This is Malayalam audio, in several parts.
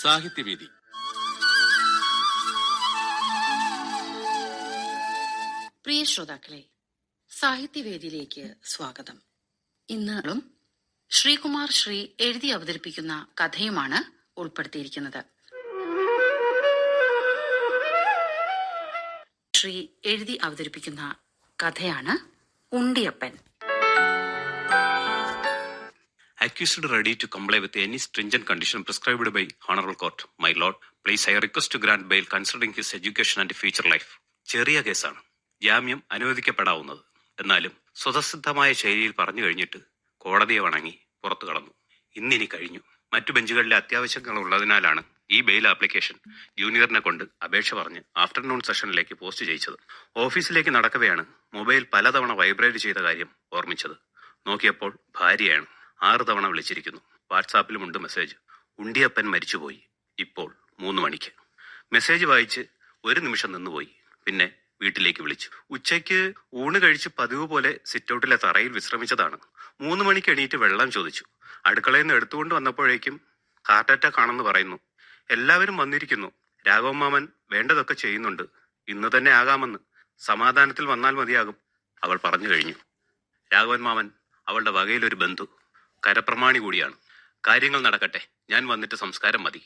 സാഹിത്യവേദി. പ്രിയ ശ്രോതാക്കളെ, സാഹിത്യവേദിയിലേക്ക് സ്വാഗതം. ഇന്നും ശ്രീകുമാർ ശ്രീ എഴുതി അവതരിപ്പിക്കുന്ന കഥയുമാണ് ഉൾപ്പെടുത്തിയിരിക്കുന്നത്. ശ്രീ എഴുതി അവതരിപ്പിക്കുന്ന കഥയാണ് ഉണ്ടിയപ്പൻ. Accused ready to comply with any stringent condition prescribed by Honorable Court. My Lord, please I request to grant bail considering his education and future life. ചെറിയ കേസാണ്, ജാമ്യം അനുവദിക്കപ്പെടാവുന്നത്. എന്നാലും സ്വതസിദ്ധമായ ശൈലിയിൽ പറഞ്ഞു കഴിഞ്ഞിട്ട് കോടതിയെ വണങ്ങി പുറത്തു കടന്നു. ഇന്നിനി കഴിഞ്ഞു. മറ്റു ബെഞ്ചുകളിലെ അത്യാവശ്യങ്ങൾ ഉള്ളതിനാലാണ് ഈ ബെയിൽ ആപ്ലിക്കേഷൻ ജൂനിയറിനെ കൊണ്ട് അപേക്ഷ പറഞ്ഞ് ആഫ്റ്റർനൂൺ സെഷനിലേക്ക് പോസ്റ്റ് ചെയ്യിച്ചത്. ഓഫീസിലേക്ക് നടക്കവെയാണ് മൊബൈൽ പലതവണ വൈബ്രേറ്റ് ചെയ്ത കാര്യം ഓർമ്മിച്ചത്. നോക്കിയപ്പോൾ ഭാര്യയാണ്. 6 തവണ വിളിച്ചിരിക്കുന്നു. വാട്സാപ്പിലുമുണ്ട് മെസ്സേജ്. ഉണ്ടിയപ്പൻ മരിച്ചുപോയി. ഇപ്പോൾ 3 മണിക്ക്. മെസ്സേജ് വായിച്ച് ഒരു നിമിഷം നിന്നുപോയി. പിന്നെ വീട്ടിലേക്ക് വിളിച്ചു. ഉച്ചയ്ക്ക് ഊണ് കഴിച്ച് പതിവ് പോലെ സിറ്റൗട്ടിലെ തറയിൽ വിശ്രമിച്ചതാണ്. 3 മണിക്ക് എണീറ്റ് വെള്ളം ചോദിച്ചു. അടുക്കളയിൽ നിന്ന് എടുത്തുകൊണ്ട് വന്നപ്പോഴേക്കും ഹാർട്ട് അറ്റാക്ക് ആണെന്ന് പറയുന്നു. എല്ലാവരും വന്നിരിക്കുന്നു. രാഘവൻ മാമൻ വേണ്ടതൊക്കെ ചെയ്യുന്നുണ്ട്. ഇന്ന് തന്നെ ആകാമെന്ന്. സമാധാനത്തിൽ വന്നാൽ മതിയാകും, അവൾ പറഞ്ഞു കഴിഞ്ഞു. രാഘവൻ മാമൻ അവളുടെ വകയിലൊരു ബന്ധു, കരപ്രമാണി കൂടിയാണ്. കാര്യങ്ങൾ നടക്കട്ടെ, ഞാൻ വന്നിട്ട് സംസ്കാരം മതി.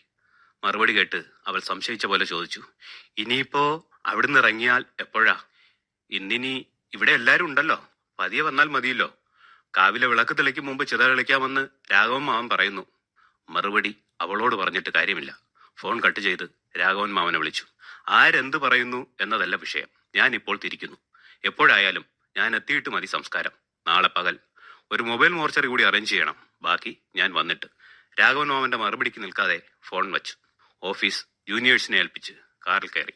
മറുപടി കേട്ട് അവൾ സംശയിച്ച പോലെ ചോദിച്ചു, ഇനിയിപ്പോ അവിടുന്ന് ഇറങ്ങിയാൽ എപ്പോഴാ? ഇന്നിനി ഇവിടെ എല്ലാരും ഉണ്ടല്ലോ, പതിയെ വന്നാൽ മതിയല്ലോ. കാവിലെ വിളക്ക് തെളിക്കും മുമ്പ് ചിത കളിക്കാമെന്ന് രാഘവൻ മാമൻ പറയുന്നു. മറുപടി അവളോട് പറഞ്ഞിട്ട് കാര്യമില്ല. ഫോൺ കട്ട് ചെയ്ത് രാഘവൻ മാമനെ വിളിച്ചു. ആരെന്ത് പറയുന്നു എന്നതല്ല വിഷയം. ഞാൻ ഇപ്പോൾ തിരിക്കുന്നു. എപ്പോഴായാലും ഞാൻ എത്തിയിട്ട് മതി സംസ്കാരം. നാളെ പകൽ ഒരു മൊബൈൽ മോർച്ചറി കൂടി അറേഞ്ച് ചെയ്യണം. ബാക്കി ഞാൻ വന്നിട്ട്. രാഘവൻ മാമന്റെ മറുപടിക്ക് നിൽക്കാതെ ഫോൺ വച്ചു. ഓഫീസ് ജൂനിയേഴ്സിനെ ഏൽപ്പിച്ച് കാറിൽ കയറി.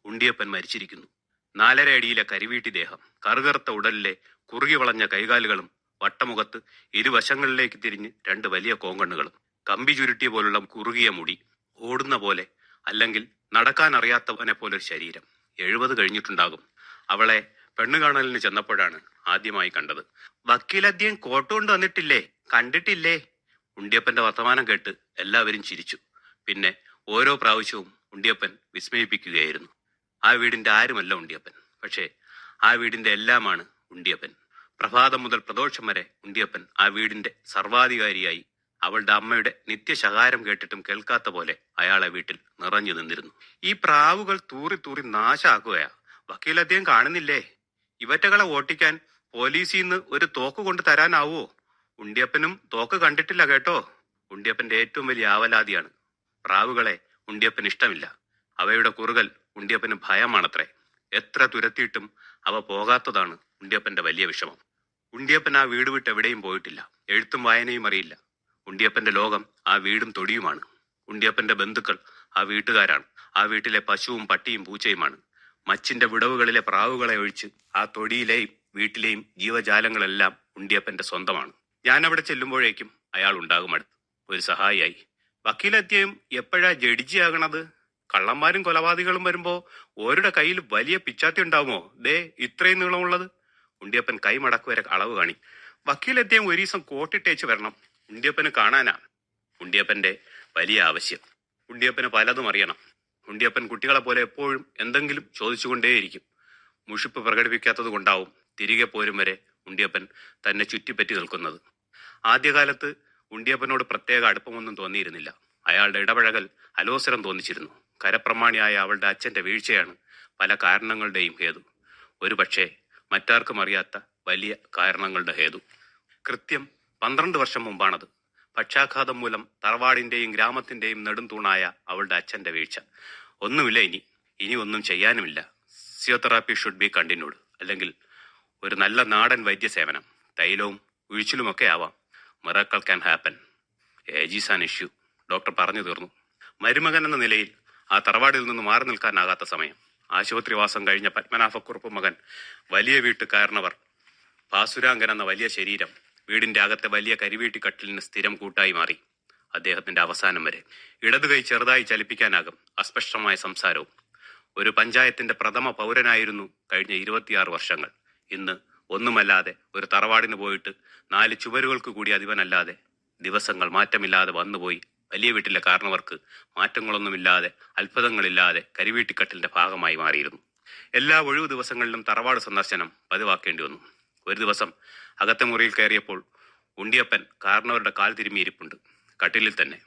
ഉണ്ടിയപ്പൻ മരിച്ചിരിക്കുന്നു. 4.5 അടിയിലെ കരിവീട്ടി ദേഹം, കറുകറുത്ത ഉടലിലെ കുറുകി വളഞ്ഞ കൈകാലുകളും വട്ടമുഖത്ത് ഇരുവശങ്ങളിലേക്ക് തിരിഞ്ഞ് 2 വലിയ കോങ്കണ്ണുകളും, കമ്പി ചുരുട്ടിയ പോലുള്ള കുറുകിയ മുടി, ഓടുന്ന പോലെ അല്ലെങ്കിൽ നടക്കാൻ അറിയാത്തവനെ പോലൊരു ശരീരം. 70 കഴിഞ്ഞിട്ടുണ്ടാകും. അവളെ പെണ്ണു കാണലിന് ചെന്നപ്പോഴാണ് ആദ്യമായി കണ്ടത്. വക്കീലദ്യം കോട്ട് കൊണ്ട് വന്നിട്ടില്ലേ, കണ്ടിട്ടില്ലേ? ഉണ്ടിയപ്പന്റെ വർത്തമാനം കേട്ട് എല്ലാവരും ചിരിച്ചു. പിന്നെ ഓരോ പ്രാവശ്യവും ഉണ്ടിയപ്പൻ വിസ്മയിപ്പിക്കുകയായിരുന്നു. ആ വീടിന്റെ ആരുമല്ല ഉണ്ടിയപ്പൻ, പക്ഷേ ആ വീടിന്റെ എല്ലാമാണ് ഉണ്ടിയപ്പൻ. പ്രഭാതം മുതൽ പ്രദോഷം വരെ ഉണ്ടിയപ്പൻ ആ വീടിന്റെ സർവാധികാരിയായി. അവളുടെ അമ്മയുടെ നിത്യശകാരം കേട്ടിട്ടും കേൾക്കാത്ത പോലെ അയാളെ വീട്ടിൽ നിറഞ്ഞു നിന്നിരുന്നു. ഈ പ്രാവുകൾ തൂറി തൂറി നാശാക്കുകയാ. വക്കീലദ്യം കാണുന്നില്ലേ? ഇവറ്റകളെ ഓട്ടിക്കാൻ പോലീസിൽ നിന്ന് ഒരു തോക്ക് കൊണ്ട് തരാനാവോ? ഉണ്ടിയപ്പനും തോക്ക് കണ്ടിട്ടില്ല കേട്ടോ. ഉണ്ടിയപ്പന്റെ ഏറ്റവും വലിയ ആവലാതിയാണ്. പ്രാവുകളെ ഉണ്ടിയപ്പന് ഇഷ്ടമില്ല. അവയുടെ കുറുകൽ ഉണ്ടിയപ്പന് ഭയമാണത്രേ. എത്ര തുരത്തിയിട്ടും അവ പോകാത്തതാണ് ഉണ്ടിയപ്പന്റെ വലിയ വിഷമം. ഉണ്ടിയപ്പൻ ആ വീട് വിട്ട് എവിടെയും പോയിട്ടില്ല. എഴുത്തും വായനയും അറിയില്ല. ഉണ്ടിയപ്പന്റെ ലോകം ആ വീടും തൊടിയുമാണ്. ഉണ്ടിയപ്പന്റെ ബന്ധുക്കൾ ആ വീട്ടുകാരാണ്. ആ വീട്ടിലെ പശുവും പട്ടിയും പൂച്ചയുമാണ്. മച്ചിന്റെ വിടവുകളിലെ പ്രാവുകളെ ഒഴിച്ച് ആ തൊടിയിലെയും വീട്ടിലെയും ജീവജാലങ്ങളെല്ലാം ഉണ്ടിയപ്പന്റെ സ്വന്തമാണ്. ഞാൻ അവിടെ ചെല്ലുമ്പോഴേക്കും അയാൾ ഉണ്ടാകും അടുത്ത്, ഒരു സഹായിയായി. വക്കീലദ്യം എപ്പോഴാ ജഡ്ജിയാകണത്? കള്ളന്മാരും കൊലപാതകളും വരുമ്പോ ഓരുടെ കയ്യിൽ വലിയ പിച്ചാത്തി ഉണ്ടാവുമോ? ദേ ഇത്രയും നീളമുള്ളത്. ഉണ്ടിയപ്പൻ കൈമടക്ക് വരെ അളവ് കാണി. വക്കീലദ്യം ഒരു ദിവസം കോട്ടിട്ടേച്ച് വരണം, ഉണ്ടിയപ്പന് കാണാനാ. ഉണ്ടിയപ്പന്റെ വലിയ ആവശ്യം. ഉണ്ടിയപ്പന് പലതും അറിയണം. ഉണ്ടിയപ്പൻ കുട്ടികളെ പോലെ എപ്പോഴും എന്തെങ്കിലും ചോദിച്ചുകൊണ്ടേയിരിക്കും. മുഷിപ്പ് പ്രകടിപ്പിക്കാത്തത് കൊണ്ടാവും തിരികെ പോരും വരെ ഉണ്ടിയപ്പൻ തന്നെ ചുറ്റിപ്പറ്റി നിൽക്കുന്നത്. ആദ്യകാലത്ത് ഉണ്ടിയപ്പനോട് പ്രത്യേക അടുപ്പമൊന്നും തോന്നിയിരുന്നില്ല. അയാളുടെ ഇടപഴകൽ അലോസരം തോന്നിച്ചിരുന്നു. കരപ്രമാണിയായ അവളുടെ അച്ഛന്റെ വീഴ്ചയാണ് പല കാരണങ്ങളുടെയും ഹേതു. ഒരുപക്ഷെ മറ്റാർക്കും അറിയാത്ത വലിയ കാരണങ്ങളുടെ ഹേതു. കൃത്യം 12 വർഷം മുമ്പാണത്. പക്ഷാഘാതം മൂലം തറവാടിന്റെയും ഗ്രാമത്തിന്റെയും നെടുംതൂണായ അവളുടെ അച്ഛന്റെ വീഴ്ച. ഒന്നുമില്ല ഇനി ഒന്നും ചെയ്യാനുമില്ല. Physiotherapy should be continued. അല്ലെങ്കിൽ ഒരു നല്ല നാടൻ വൈദ്യസേവനം, തൈലവും ഉഴിച്ചിലുമൊക്കെ ആവാം. Miracle can happen. Age is an issue. Doctor പറഞ്ഞു തീർന്നു. മരുമകൻ എന്ന നിലയിൽ ആ തറവാടിൽ നിന്ന് മാറി നിൽക്കാനാകാത്ത സമയം. ആശുപത്രിവാസം കഴിഞ്ഞ പത്മനാഭക്കുറുപ്പ് മകൻ, വലിയ വീട്ടുകാരനവർ, ഭാസുരാങ്കൻ എന്ന വലിയ ശരീരം വീടിന്റെ അകത്തെ വലിയ കരിവീട്ടിക്കട്ടിലിന് സ്ഥിരം കൂട്ടായി മാറി. അദ്ദേഹത്തിന്റെ അവസാനം വരെ ഇടതു കൈ ചെറുതായി ചലിപ്പിക്കാനാകും. അസ്പഷ്ടമായ സംസാരവും. ഒരു പഞ്ചായത്തിന്റെ പ്രഥമ പൗരനായിരുന്നു കഴിഞ്ഞ 26 വർഷങ്ങൾ. ഇന്ന് ഒന്നുമല്ലാതെ ഒരു തറവാടിന് പോയിട്ട് 4 ചുവരുകൾക്ക് കൂടി അധിപനല്ലാതെ ദിവസങ്ങൾ മാറ്റമില്ലാതെ വന്നുപോയി. വലിയ വീട്ടിലെ കാരണവർക്ക് മാറ്റങ്ങളൊന്നുമില്ലാതെ, അത്ഭുതങ്ങളില്ലാതെ കരിവീട്ടിക്കട്ടിലിന്റെ ഭാഗമായി മാറിയിരുന്നു. എല്ലാ ഒഴിവു ദിവസങ്ങളിലും തറവാട് സന്ദർശനം പതിവാക്കേണ്ടി വന്നു. ഒരു ദിവസം അകത്തെ മുറിയിൽ കയറിയപ്പോൾ ഉണ്ടിയപ്പൻ കാരണവരുടെ കാൽ തിരുമ്മിയിരിപ്പുണ്ട്, കട്ടിലിൽ തന്നെ.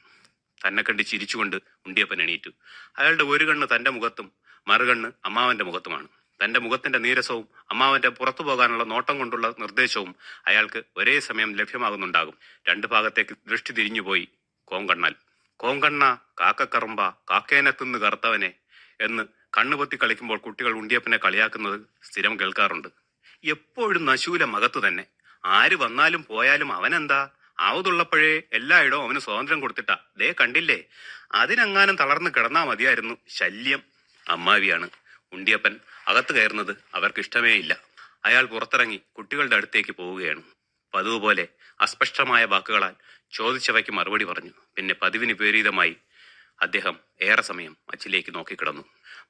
തന്നെ കണ്ട് ചിരിച്ചുകൊണ്ട് ഉണ്ടിയപ്പൻ എണീറ്റു. അയാളുടെ ഒരു കണ്ണ് തന്റെ മുഖത്തും മറുകണ്ണ് അമ്മാവന്റെ മുഖത്തുമാണ്. തന്റെ മുഖത്തിന്റെ നീരസവും അമ്മാവന്റെ പുറത്തു പോകാനുള്ള നോട്ടം കൊണ്ടുള്ള നിർദ്ദേശവും അയാൾക്ക് ഒരേ സമയം ലഭ്യമാകുന്നുണ്ടാകും. രണ്ടു ഭാഗത്തേക്ക് ദൃഷ്ടി തിരിഞ്ഞുപോയി. കോങ്കണ്ണാൽ. കോങ്കണ്ണ, കാക്കക്കറുമ്പ, കാക്കേനെ തിന്ന് കറുത്തവനെ എന്ന് കണ്ണുപൊത്തി കളിക്കുമ്പോൾ കുട്ടികൾ ഉണ്ടിയപ്പനെ കളിയാക്കുന്നത് സ്ഥിരം കേൾക്കാറുണ്ട്. എപ്പോഴും നശൂല മകത്ത് തന്നെ. ആര് വന്നാലും പോയാലും അവനെന്താ, ആവതുള്ളപ്പോഴേ എല്ലായിടവും അവന് സ്വാതന്ത്ര്യം കൊടുത്തിട്ടാ. ദേ കണ്ടില്ലേ, അതിനെങ്ങാനും തളർന്ന് കിടന്നാ മതിയായിരുന്നു. ശല്യം. അമ്മാവിയാണ്. ഉണ്ടിയപ്പൻ അകത്ത് കയറുന്നത് അവർക്ക് ഇഷ്ടമേ ഇല്ല. അയാൾ പുറത്തിറങ്ങി കുട്ടികളുടെ അടുത്തേക്ക് പോവുകയാണ്. പതിവ് പോലെ അസ്പഷ്ടമായ വാക്കുകളാൽ ചോദിച്ചവയ്ക്ക് മറുപടി പറഞ്ഞു. പിന്നെ പതിവിന് വിപരീതമായി അദ്ദേഹം ഏറെ സമയം മച്ചിലേക്ക് നോക്കിക്കിടന്നു.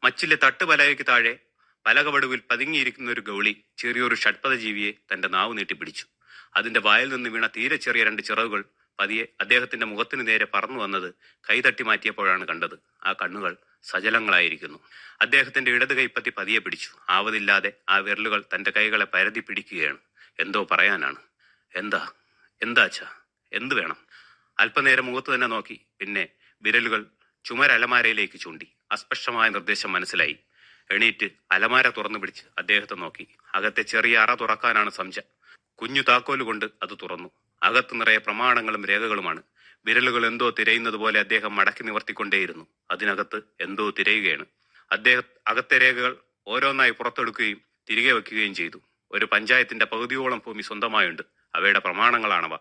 മച്ചിലെ തട്ടുപലകയ്ക്ക് താഴെ പലകവടുവിൽ പതുങ്ങിയിരിക്കുന്ന ഒരു ഗൗളി ചെറിയൊരു ഷഡ്പഥ ജീവിയെ തന്റെ നാവ് നീട്ടിപ്പിടിച്ചു. അതിന്റെ വായിൽ നിന്ന് വീണ തീരെ ചെറിയ 2 ചിറകുകൾ പതിയെ അദ്ദേഹത്തിന്റെ മുഖത്തിന് നേരെ പറന്നു വന്നത് കൈതട്ടി മാറ്റിയപ്പോഴാണ് കണ്ടത്. ആ കണ്ണുകൾ സജലങ്ങളായിരിക്കുന്നു. അദ്ദേഹത്തിന്റെ ഇടത് കൈപ്പത്തി പതിയെ പിടിച്ചു. ആവതില്ലാതെ ആ വിരലുകൾ തന്റെ കൈകളെ പരതി പിടിക്കുകയാണ്. എന്തോ പറയാനാണ്. എന്താ എന്താച്ചാ, എന്തു വേണം? അല്പനേരം മുഖത്ത് തന്നെ നോക്കി. പിന്നെ വിരലുകൾ ചുമരലമാരയിലേക്ക് ചൂണ്ടി. അസ്പഷ്ടമായ നിർദ്ദേശം മനസ്സിലായി. എണീറ്റ് അലമാര തുറന്നു പിടിച്ച് അദ്ദേഹത്തെ നോക്കി. അകത്തെ ചെറിയ അറ തുറക്കാനാണ് സംശ. കുഞ്ഞു താക്കോല് കൊണ്ട് അത് തുറന്നു. അകത്ത് നിറയെ പ്രമാണങ്ങളും രേഖകളുമാണ്. വിരലുകൾ എന്തോ തിരയുന്നത് പോലെ അദ്ദേഹം മടക്കി നിവർത്തിക്കൊണ്ടേയിരുന്നു. അതിനകത്ത് എന്തോ തിരയുകയാണ്. അദ്ദേഹം അകത്തെ രേഖകൾ ഓരോന്നായി പുറത്തെടുക്കുകയും തിരികെ വെക്കുകയും ചെയ്തു. ഒരു പഞ്ചായത്തിന്റെ പകുതിയോളം ഭൂമി സ്വന്തമായുണ്ട്. അവയുടെ പ്രമാണങ്ങളാണവ.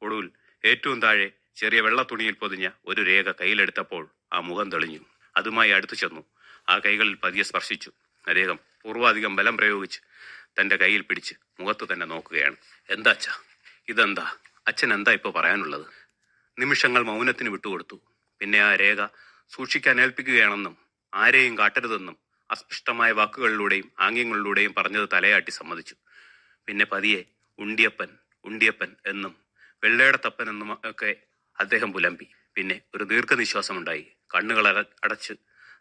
ഒടുവിൽ ഏറ്റവും താഴെ ചെറിയ വെള്ളത്തുണിയിൽ പൊതിഞ്ഞ ഒരു രേഖ കയ്യിലെടുത്തപ്പോൾ ആ മുഖം തെളിഞ്ഞു. അതുമായി അടുത്തു ചെന്നു. ആ കൈകളിൽ പതിയെ സ്പർശിച്ചു. അദ്ദേഹം പൂർവാധികം ബലം പ്രയോഗിച്ച് തന്റെ കയ്യിൽ പിടിച്ച് മുഖത്ത് തന്നെ നോക്കുകയാണ്. എന്താ അച്ഛാ, ഇതെന്താ? അച്ഛൻ എന്താ ഇപ്പൊ പറയാനുള്ളത്? നിമിഷങ്ങൾ മൗനത്തിന് വിട്ടുകൊടുത്തു. പിന്നെ ആ രേഖ സൂക്ഷിക്കാൻ ഏൽപ്പിക്കുകയാണെന്നും ആരെയും കാട്ടരുതെന്നും അസ്പഷ്ടമായ വാക്കുകളിലൂടെയും ആംഗ്യങ്ങളിലൂടെയും പറഞ്ഞത് തലയാട്ടി സമ്മതിച്ചു. പിന്നെ പതിയെ ഉണ്ടിയപ്പൻ ഉണ്ടിയപ്പൻ എന്നും വെള്ളേടത്തപ്പൻ എന്നും ഒക്കെ അദ്ദേഹം പുലമ്പി. പിന്നെ ഒരു ദീർഘനിശ്വാസമുണ്ടായി. കണ്ണുകൾ അടച്ച്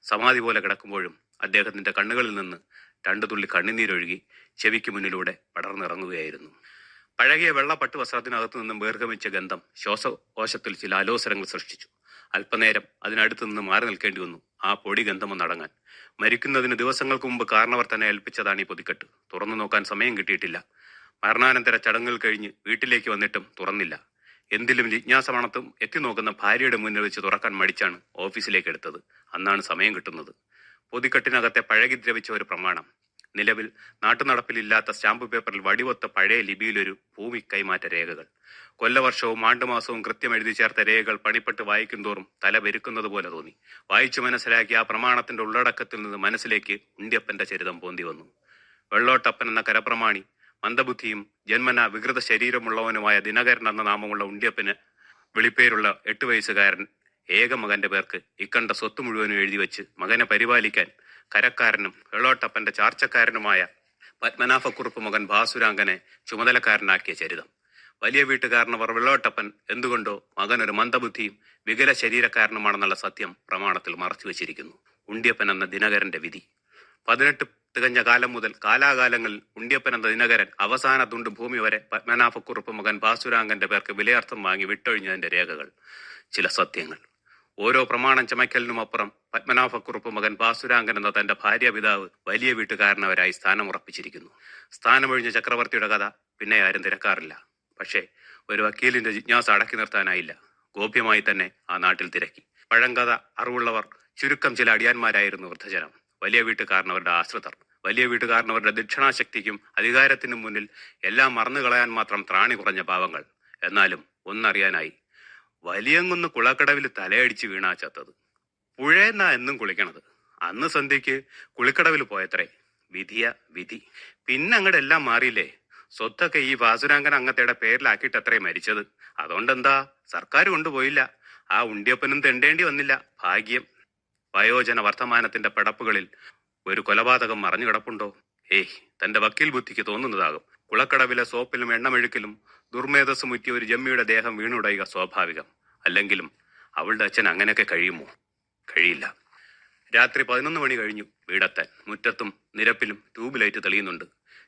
സമാധി പോലെ കിടക്കുമ്പോഴും അദ്ദേഹത്തിന്റെ കണ്ണുകളിൽ നിന്ന് 2 തുള്ളി കണ്ണുനീരൊഴുകി ചെവിക്ക് മുന്നിലൂടെ പടർന്നിറങ്ങുകയായിരുന്നു. പഴകിയ വെള്ളപ്പട്ട് വസ്ത്രത്തിനകത്തു നിന്നും ബീർഗമിച്ച ഗന്ധം ശ്വാസകോശത്തിൽ ചില അലോസരങ്ങൾ സൃഷ്ടിച്ചു. അല്പനേരം അതിനടുത്ത് നിന്ന് മാറി നിൽക്കേണ്ടി വന്നു ആ പൊടി ഗന്ധമൊന്നടങ്ങാൻ. മരിക്കുന്നതിന് ദിവസങ്ങൾക്ക് മുമ്പ് കാരണവർ തന്നെ ഏൽപ്പിച്ചതാണ് ഈ പൊതിക്കെട്ട്. തുറന്നു നോക്കാൻ സമയം കിട്ടിയിട്ടില്ല. മരണാനന്തര ചടങ്ങുകൾ കഴിഞ്ഞ് വീട്ടിലേക്ക് വന്നിട്ടും തുറന്നില്ല. എന്തിലും ജിജ്ഞാസ മണത്തും എത്തി നോക്കുന്ന ഭാര്യയുടെ മുന്നിൽ വെച്ച് തുറക്കാൻ മടിച്ചാണ് ഓഫീസിലേക്ക് എടുത്തത്. അന്നാണ് സമയം കിട്ടുന്നത്. പൊതിക്കെട്ടിനകത്തെ പഴകി ദ്രവിച്ച ഒരു പ്രമാണം. നിലവിൽ നാട്ടുനടപ്പിലില്ലാത്ത സ്റ്റാമ്പ് പേപ്പറിൽ വടിവൊത്ത പഴയ ലിപിയിലൊരു ഭൂമി കൈമാറ്റ രേഖകൾ. കൊല്ലവർഷവും ആണ്ടുമാസവും കൃത്യം എഴുതി ചേർത്ത രേഖകൾ പണിപ്പെട്ട് വായിക്കും തോറും തല വെരുക്കുന്നത് പോലെ തോന്നി. വായിച്ചു മനസ്സിലാക്കി ആ പ്രമാണത്തിന്റെ ഉള്ളടക്കത്തിൽ നിന്ന് മനസ്സിലേക്ക് ഉണ്ടിയപ്പന്റെ ചരിതം പോന്തി വന്നു. വെള്ളോട്ടപ്പൻ എന്ന കരപ്രമാണി, മന്ദബുദ്ധിയും ജന്മന വികൃത ശരീരമുള്ളവനുമായ ദിനകരൻ എന്ന നാമമുള്ള ഉണ്ടിയപ്പന് വിളിപ്പേരുള്ള 8 വയസ്സുകാരൻ ഏക മകന്റെ പേർക്ക് ഇക്കണ്ട സ്വത്ത് മുഴുവനും എഴുതി വെച്ച് മകനെ പരിപാലിക്കാൻ കരക്കാരനും വെള്ളോട്ടപ്പന്റെ ചാർച്ചക്കാരനുമായ പത്മനാഭക്കുറുപ്പ് മകൻ ഭാസുരാങ്കനെ ചുമതലക്കാരനാക്കിയ ചരിതം. വലിയ വീട്ടുകാരനവർ വെള്ളോട്ടപ്പൻ എന്തുകൊണ്ടോ മകൻ ഒരു മന്ദബുദ്ധിയും വികല ശരീരക്കാരനുമാണെന്നുള്ള സത്യം പ്രമാണത്തിൽ മറച്ചു വെച്ചിരിക്കുന്നു. ഉണ്ടിയപ്പൻ എന്ന ദിനകരന്റെ വിധി. 18 തികഞ്ഞ കാലം മുതൽ കാലാകാലങ്ങളിൽ ഉണ്ടിയപ്പൻ എന്ന ദിനകരൻ അവസാന തുണ്ട് ഭൂമി വരെ പത്മനാഭക്കുറുപ്പ് മകൻ ഭാസുരാങ്കന്റെ പേർക്ക് വിലയർത്ഥം വാങ്ങി വിട്ടൊഴിഞ്ഞതിന്റെ രേഖകൾ. ചില സത്യങ്ങൾ. ഓരോ പ്രമാണം ചമയ്ക്കലിനുമപ്പുറം പത്മനാഭക്കുറുപ്പ് മകൻ ഭാസുരാങ്കൻ എന്ന തന്റെ ഭാര്യ പിതാവ് വലിയ വീട്ടുകാരനവരായി സ്ഥാനമുറപ്പിച്ചിരിക്കുന്നു. സ്ഥാനമൊഴിഞ്ഞ ചക്രവർത്തിയുടെ കഥ പിന്നെ ആരും തിരക്കാറില്ല. പക്ഷേ ഒരു വക്കീലിന്റെ ജിജ്ഞാസ അടക്കി നിർത്താനായില്ല. ഗോപ്യമായി തന്നെ ആ നാട്ടിൽ തിരക്കി. പഴങ്കഥ അറിവുള്ളവർ ചുരുക്കം ചില അടിയാന്മാരായിരുന്നു വൃദ്ധജനം. വലിയ വീട്ടുകാരനവരുടെ ആശ്രിതർ. വലിയ വീട്ടുകാരനവരുടെ ദക്ഷിണാശക്തിക്കും അധികാരത്തിനും മുന്നിൽ എല്ലാം മറന്നു കളയാൻ മാത്രം ത്രാണി കുറഞ്ഞ പാവങ്ങൾ. എന്നാലും ഒന്നറിയാനായി. വലിയങ്ങുന്ന് കുളക്കടവിൽ തലയടിച്ച് വീണാ ചത്തത്. പുഴയെന്നാ എന്നും കുളിക്കണത്. അന്ന് സന്ധ്യയ്ക്ക് കുളിക്കടവിൽ പോയത്രേ. വിധിയ വിധി. പിന്നെ അങ്ങടെ എല്ലാം മാറിയില്ലേ. സ്വത്തൊക്കെ ഈ ഭാസുരാങ്കൻ അങ്ങത്തയുടെ പേരിലാക്കിയിട്ടത്രേ മരിച്ചത്. അതുകൊണ്ടെന്താ, സർക്കാർ കൊണ്ടുപോയില്ല. ആ ഉണ്ടിയപ്പനും തെണ്ടേണ്ടി വന്നില്ല. ഭാഗ്യം. വയോജന വർത്തമാനത്തിന്റെ പടപ്പുകളിൽ ഒരു കൊലപാതകം മറഞ്ഞു കിടപ്പുണ്ടോ? തന്റെ വക്കീൽ ബുദ്ധിക്ക് തോന്നുന്നതാകും. കുളക്കടവിലെ സോപ്പിലും എണ്ണമെഴുക്കിലും ദുർമേധസ് മുറ്റിയ ഒരു ജമ്മിയുടെ ദേഹം വീണുടയുക സ്വാഭാവികം. അല്ലെങ്കിലും അവളുടെ അച്ഛൻ അങ്ങനെയൊക്കെ കഴിയുമോ? കഴിയില്ല. രാത്രി 11 മണി കഴിഞ്ഞു വീടെത്താൻ. മുറ്റത്തും നിരപ്പിലും ട്യൂബ് ലൈറ്റ് തെളിയുന്നുണ്ട്.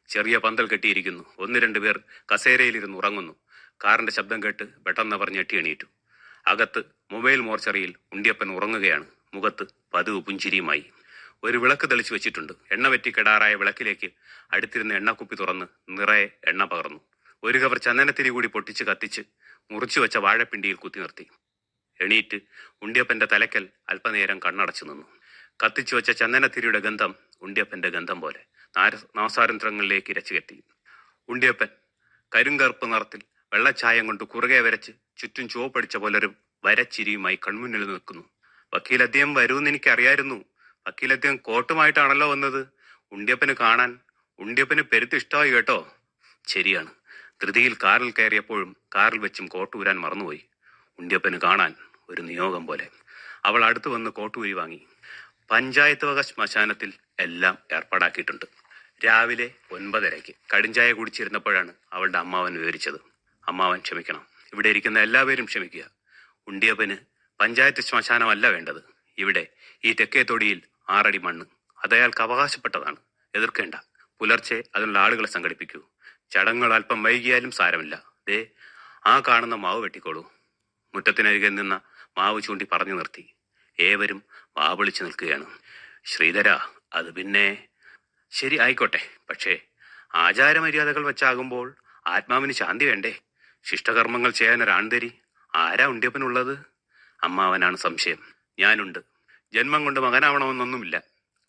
ചെറിയ പന്തൽ കെട്ടിയിരിക്കുന്നു. 1-2 പേർ കസേരയിലിരുന്ന് ഉറങ്ങുന്നു. കാറിന്റെ ശബ്ദം കേട്ട് പെട്ടെന്ന് പറഞ്ഞ് ഞെട്ടി എണീറ്റു. അകത്ത് മൊബൈൽ മോർച്ചറിയിൽ ഉണ്ണിയപ്പൻ ഉറങ്ങുകയാണ്. മുഖത്ത് പതിവ് പുഞ്ചിരിയുമായി. ഒരു വിളക്ക് തെളിച്ചു വെച്ചിട്ടുണ്ട്. എണ്ണ വെറ്റിക്കെടാറായ വിളക്കിലേക്ക് അടുത്തിരുന്ന എണ്ണക്കുപ്പി തുറന്ന് നിറയെ എണ്ണ പകർന്നു. ഒരു കവർ ചന്ദനത്തിരി കൂടി പൊട്ടിച്ച് കത്തിച്ച് മുറിച്ചു വെച്ച വാഴപ്പിണ്ടിയിൽ കുത്തി നിർത്തി. എണീറ്റ് ഉണ്ണിയപ്പന്റെ തലക്കൽ അല്പനേരം കണ്ണടച്ചു നിന്നു. കത്തിച്ചു വെച്ച ചന്ദനത്തിരിയുടെ ഗന്ധം ഉണ്ണിയപ്പന്റെ ഗന്ധം പോലെ നാസാരന്ധ്രങ്ങളിലേക്ക് ഇരച്ചുകെത്തി. ഉണ്ണിയപ്പൻ കരിങ്കറുപ്പ് നിറത്തിൽ വെള്ളച്ചായം കൊണ്ട് കുറുകെ വരച്ച് ചുറ്റും ചുവപ്പടിച്ച പോലൊരു വരച്ചിരിയുമായി കൺമുന്നിൽ നിൽക്കുന്നു. വക്കീൽ അദ്ദേഹം വരുമെന്ന് എനിക്കറിയായിരുന്നു. വക്കീൽ അദ്ദേഹം കോട്ടുമായിട്ടാണല്ലോ വന്നത്. ഉണ്ണിയപ്പന് കാണാൻ ഉണ്ണിയപ്പന് പെരുത്ത് ഇഷ്ടമായി കേട്ടോ. ശരിയാണ്. ധൃതിയിൽ കാറിൽ കയറിയപ്പോഴും കാറിൽ വെച്ചും കോട്ടൂരാൻ മറന്നുപോയി. ഉണ്ണിയപ്പന് കാണാൻ ഒരു നിയോഗം പോലെ. അവൾ അടുത്തു വന്ന് കോട്ടൂരി വാങ്ങി. പഞ്ചായത്ത് വക ശ്മശാനത്തിൽ എല്ലാം ഏർപ്പാടാക്കിയിട്ടുണ്ട്. രാവിലെ 9:30 കടിഞ്ചായ കുടിച്ചിരുന്നപ്പോഴാണ് അവളുടെ അമ്മാവൻ വിവരിച്ചത്. അമ്മാവൻ ക്ഷമിക്കണം. ഇവിടെ ഇരിക്കുന്ന എല്ലാവരും ക്ഷമിക്കുക. ഉണ്ണിയപ്പന് പഞ്ചായത്ത് ശ്മശാനമല്ല വേണ്ടത്. ഇവിടെ ഈ തെക്കേ തൊടിയിൽ 6 അടി മണ്ണ്. അതയാൾക്ക് അവകാശപ്പെട്ടതാണ്. എതിർക്കേണ്ട. പുലർച്ചെ അതിനുള്ള ആളുകളെ സംഘടിപ്പിക്കൂ. ചടങ്ങുകൾ അല്പം വൈകിയാലും സാരമില്ല. ദേ ആ കാണുന്ന മാവ് വെട്ടിക്കോളൂ. മുറ്റത്തിനരികെ നിന്ന മാവ് ചൂണ്ടി പറഞ്ഞു നിർത്തി. ഏവരും വാവിളിച്ചു നിൽക്കുകയാണ്. ശ്രീധര, അത് പിന്നെ ശരി ആയിക്കോട്ടെ. പക്ഷേ ആചാരമര്യാദകൾ വെച്ചാകുമ്പോൾ ആത്മാവിന് ശാന്തി വേണ്ടേ? ശിഷ്ടകർമ്മങ്ങൾ ചെയ്യാൻ ഒരാൺതരി ആരാ ഉണ്ണിയപ്പനുള്ളത്? അമ്മാവനാണ് സംശയം. ഞാനുണ്ട്. ജന്മം കൊണ്ട് മകനാവണമെന്നൊന്നുമില്ല.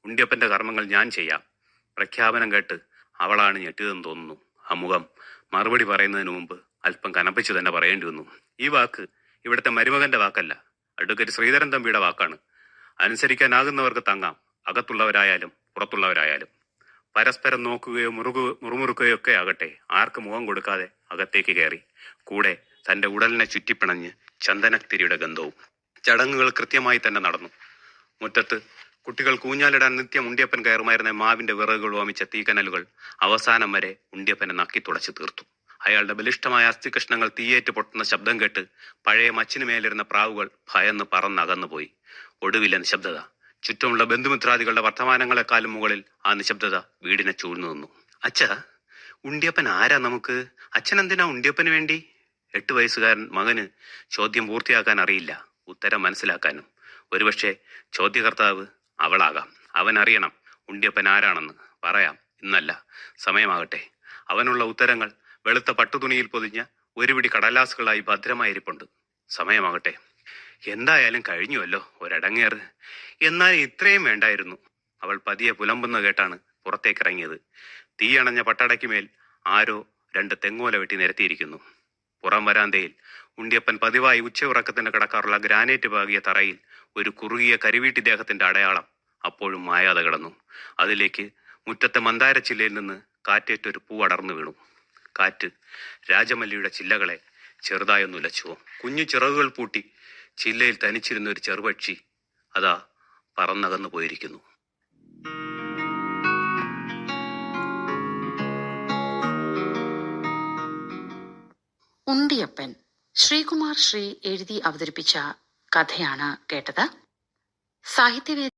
ഉണ്ണിയപ്പന്റെ കർമ്മങ്ങൾ ഞാൻ ചെയ്യാം. പ്രഖ്യാപനം കേട്ട് അവളാണ് ഞെട്ടിയതെന്ന് തോന്നുന്നു. ആ മുഖം മറുപടി പറയുന്നതിന് മുമ്പ് അല്പം കനപ്പിച്ചു തന്നെ പറയേണ്ടി വന്നു. ഈ വാക്ക് ഇവിടുത്തെ മരുമകന്റെ വാക്കല്ല, അഡ്വക്കേറ്റ് ശ്രീധരൻ തമ്പിയുടെ വാക്കാണ്. അനുസരിക്കാനാകുന്നവർക്ക് തങ്ങാം, അകത്തുള്ളവരായാലും പുറത്തുള്ളവരായാലും. പരസ്പരം നോക്കുകയോ മുറുമുറുക്കുകയോ ഒക്കെ ആകട്ടെ, ആർക്ക് മുഖം കൊടുക്കാതെ അകത്തേക്ക് കയറി. കൂടെ തന്റെ ഉടലിനെ ചുറ്റിപ്പിണഞ്ഞ് ചന്ദനത്തിരിയുടെ ഗന്ധവും. ചടങ്ങുകൾ കൃത്യമായി തന്നെ നടന്നു. മുറ്റത്ത് കുട്ടികൾ കൂഞ്ഞാലിടാൻ നിത്യം ഉണ്ണിയപ്പൻ കയറുമായിരുന്ന മാവിന്റെ വിറകുകൾ ഓമിച്ച തീക്കനലുകൾ അവസാനം വരെ ഉണ്ണിയപ്പനെ നക്കി തുടച്ചു തീർത്തു. അയാളുടെ ബലിഷ്ഠമായ അസ്ഥികഷ്ണങ്ങൾ തീയേറ്റ് പൊട്ടുന്ന ശബ്ദം കേട്ട് പഴയ മച്ചിന് മേലിരുന്ന പ്രാവുകൾ ഭയന്ന് പറന്നകന്നുപോയി. ഒടുവിലെ നിശബ്ദത. ചുറ്റുമുള്ള ബന്ധുമിത്രാദികളുടെ വർത്തമാനങ്ങളെക്കാളും മുകളിൽ ആ നിശബ്ദത വീടിനെ ചൂഴ്ന്നു നിന്നു. അച്ഛ, ഉണ്ണിയപ്പൻ ആരാ നമുക്ക്? അച്ഛൻ എന്തിനാ ഉണ്ണിയപ്പന് വേണ്ടി? 8 വയസ്സുകാരൻ മകന് ചോദ്യം പൂർത്തിയാക്കാൻ അറിയില്ല, ഉത്തരം മനസ്സിലാക്കാനും. ഒരുപക്ഷെ ചോദ്യകർത്താവ് അവളാകാം. അവൻ അറിയണം ഉണ്ണിയപ്പൻ ആരാണെന്ന്. പറയാം, ഇന്നല്ല, സമയമാകട്ടെ. അവനുള്ള ഉത്തരങ്ങൾ വെളുത്ത പട്ടുതുണിയിൽ പൊതിഞ്ഞ ഒരു പിടി കടലാസുകളായി ഭദ്രമായിരിപ്പുണ്ട്. സമയമാകട്ടെ. എന്തായാലും കഴിഞ്ഞുവല്ലോ ഒരടങ്ങേറ്. എന്നാൽ ഇത്രയും വേണ്ടായിരുന്നു. അവൾ പതിയെ പുലമ്പുന്ന കേട്ടാണ് പുറത്തേക്കിറങ്ങിയത്. തീയണഞ്ഞ പട്ടടയ്ക്കുമേൽ ആരോ 2 തെങ്ങോല വെട്ടി നിരത്തിയിരിക്കുന്നു. പുറം വരാന്തയിൽ ഉണ്ണിയപ്പൻ പതിവായി ഉച്ചയുറക്കത്തിന് കിടക്കാറുള്ള ഗ്രാനൈറ്റ് പാകിയ തറയിൽ ഒരു കുറുകിയ കരിവീട്ടി ദേഹത്തിന്റെ അടയാളം അപ്പോഴും മായാതെ കിടന്നു. അതിലേക്ക് മുറ്റത്തെ മന്ദാരച്ചില്ലയിൽ നിന്ന് കാറ്റേറ്റൊരു പൂ അടർന്നു വീണു. കാറ്റ് രാജമല്ലിയുടെ ചില്ലകളെ ചെറുതായൊന്നുലച്ചുവോ. കുഞ്ഞു ചിറകുകൾ പൂട്ടി ചില്ലയിൽ തനിച്ചിരുന്ന ഒരു ചെറുപക്ഷി അതാ പറന്നകന്നു പോയിരിക്കുന്നു. ഉണ്ടിയപ്പൻ ശ്രീകുമാർ ശ്രീ എഴുതി അവതരിപ്പിച്ച കഥയാണ് കേട്ടത്. സാഹിത്യവേദി